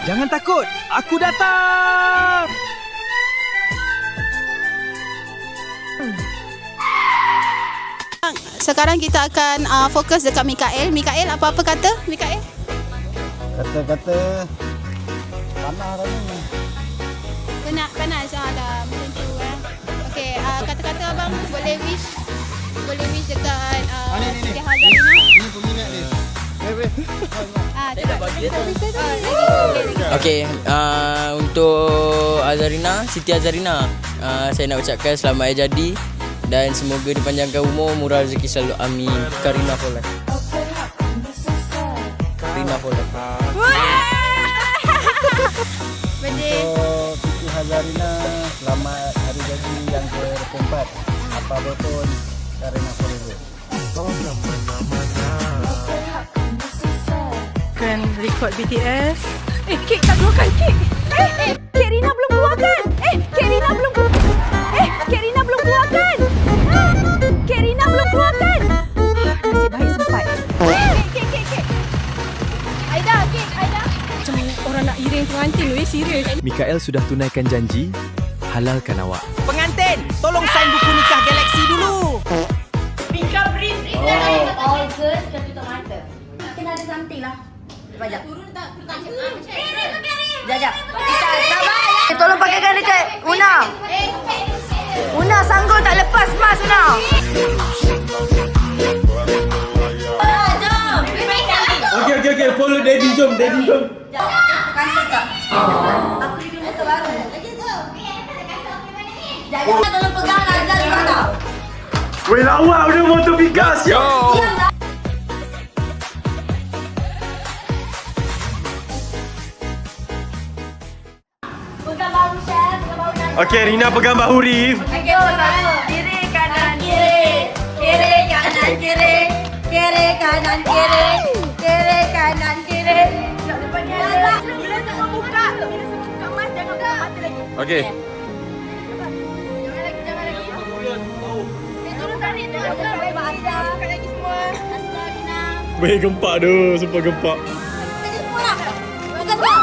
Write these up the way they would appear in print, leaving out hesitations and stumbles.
Jangan takut, aku datang! Sekarang kita akan fokus dekat Mikael. Mikael, apa-apa kata? Mikael? Kata-kata panas hari ni. Panas dah macam tu Okey, kata-kata abang boleh wish dekat Siti Hazarina. Ini peminat ni. Okey, untuk Siti Hazarina, saya nak ucapkan selamat hari jadi dan semoga dipanjangkan umur, murah rezeki selalu. Amin. Karina for life. Karina for life. Untuk Siti Hazarina, selamat hari jadi yang ke-24. Apa pun Karina forever. Kan record BTS. Kek tak keluarkan kek. Kek Rina belum keluarkan. Kek Rina belum keluarkan. Kek Rina belum keluarkan. Nasib baik sempat. Kek. Aida. Macam orang nak iring pengantin tu, serius. Mikael sudah tunaikan janji, halalkan awak. Pengantin, tolong sign buku nikah Galaxy dulu. All girls kena tutup mata. Kena ada something lah. Sekejap. Turun tak? Sekejap. Tolong pakaikan dekat Una. Una sanggul tak lepas mas Una. Jom. Okey, follow Daddy, jom. Kantor tak? Aku review motor baru. Sekejap. Tolong pegang Azal juga tak? Weh, lawa udah motor Pikas. Yo. Pegang bahu Syah. Okey, Rina pegang bahu Rif. Okey, satu. Kiri, kanan, kiri. Kiri, kanan, kiri. Kiri, kanan, kiri. Kiri, kanan, kiri. Tak depannya ada. Bila semua buka mas, jangan buka mata lagi. Okey. Jangan lagi. Turun tarik. Buka lagi semua. Astarina. Weh, gempak tu, sumpah gempak. Lagi semua lah. Buka semua.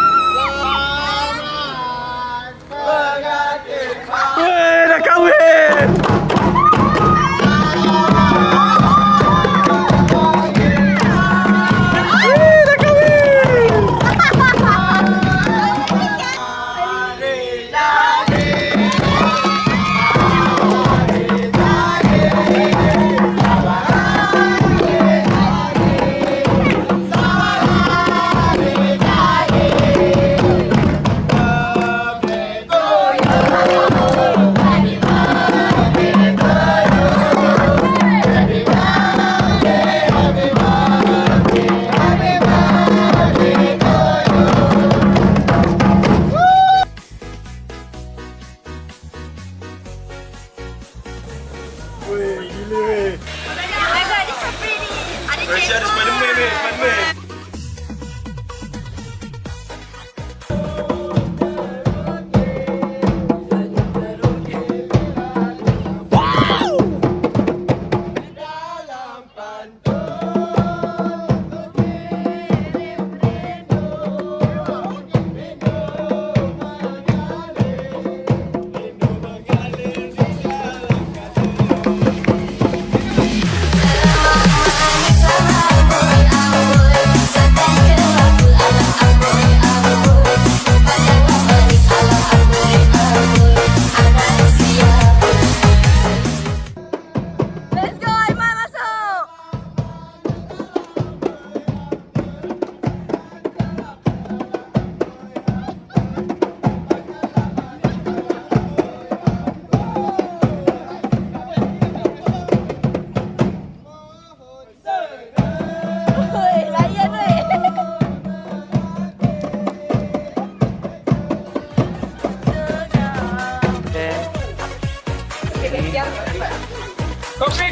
Weh, dah kahwin. Ada Spiderman ni, Spiderman.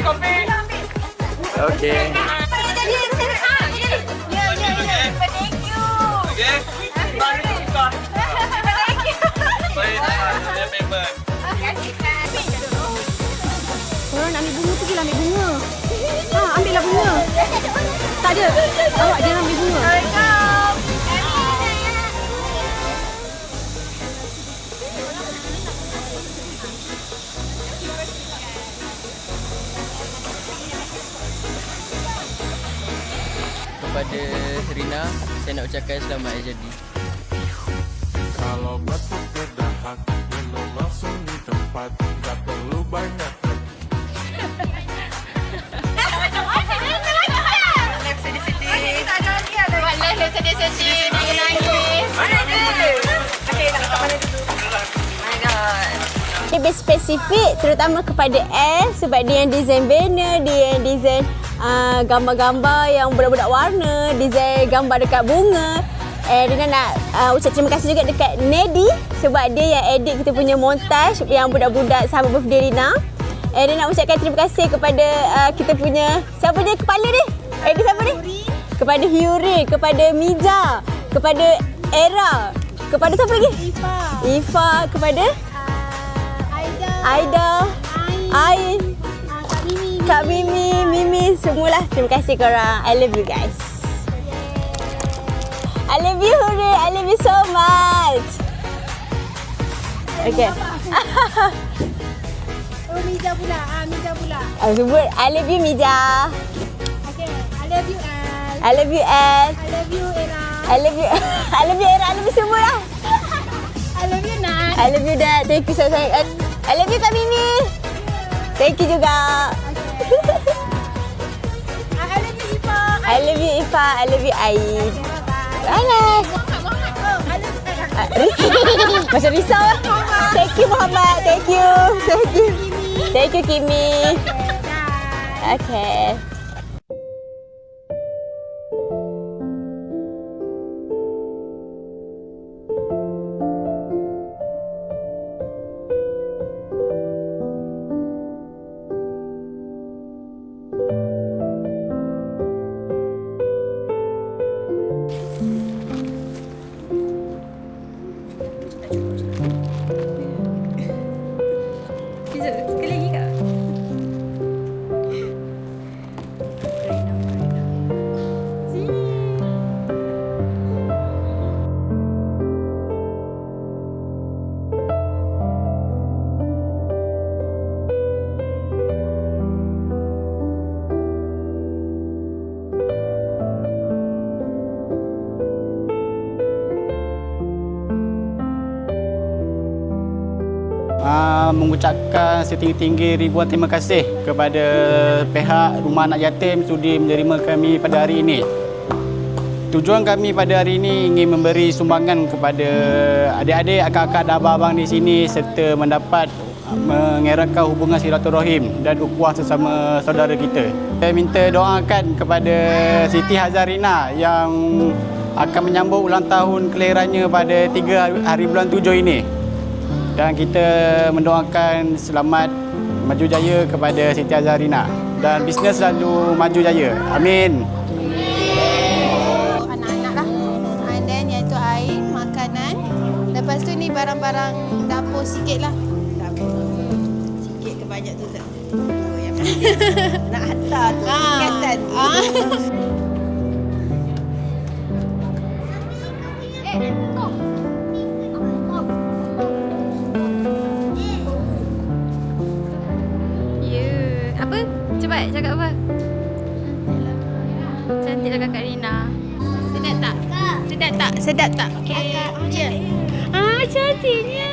Kopi. Okey. Korang nak ambil bunga, pergilah ambil bunga. Ambillah bunga. Tak ada. Awak jangan ambil bunga. kepada Rina, saya nak ucapkan selamat hari jadi. Kalau batuk berdahak, minum langsung di tempat, gak perlu banyak. Lebih spesifik terutama kepada L sebab dia yang design banner, dia yang design gambar-gambar yang budak-budak warna, design gambar dekat bunga. Rina nak ucap terima kasih juga dekat Nedi sebab dia yang edit kita punya montaj yang budak-budak sambut birthday Rina. Rina nak ucapkan terima kasih kepada kita punya, siapa dia kepala ni? Edit siapa ni? Kepada Hyuri, kepada Miza, kepada Era, kepada siapa lagi? Ifa, kepada Aida, Ain, Kak Mimi, semualah. Terima kasih korang. I love you guys. I love you Huri. I love you so much. Okay. Miza pula. Miza pula. Sebut I love you Miza. Okay. I love you Al. I love you Al. I love you Era. I love you. I love you Era. I love you semua lah. I love you Nat. I love you Dad. Thank you so much. I love you Kak Mimi. Thank you juga. I love you Ifa. I love you Ifa. I love you Aid. Bye. Macam risau lah. Thank you Muhammad. Thank you. Thank you Kimi. Okay. Sekali lagi kak. Mengucapkan setinggi-tinggi ribuan terima kasih kepada pihak Rumah Anak Yatim sudi menerima kami pada hari ini. Tujuan kami pada hari ini ingin memberi sumbangan kepada adik-adik, akak-akak dan abang-abang di sini serta mendapat mengeratkan hubungan silaturahim dan ukhuwah sesama saudara kita. Saya minta doakan kepada Siti Hazarina yang akan menyambut ulang tahun kelahirannya pada 3 hari bulan 7 ini. Dan kita mendoakan selamat maju jaya kepada Siti Hazarina dan bisnes selalu maju jaya. Amin. Anak-anak lah. And then iaitu air, makanan. Lepas tu ni barang-barang dapur sikit lah. Sikit ke banyak tu tak? Oh, yang nak hantar tu. Ingatan. Apa? Cepat cakap apa? Cantiklah kakak Rina. Sedap tak? Sedap tak? Sedap tak? Okay. Cantiknya.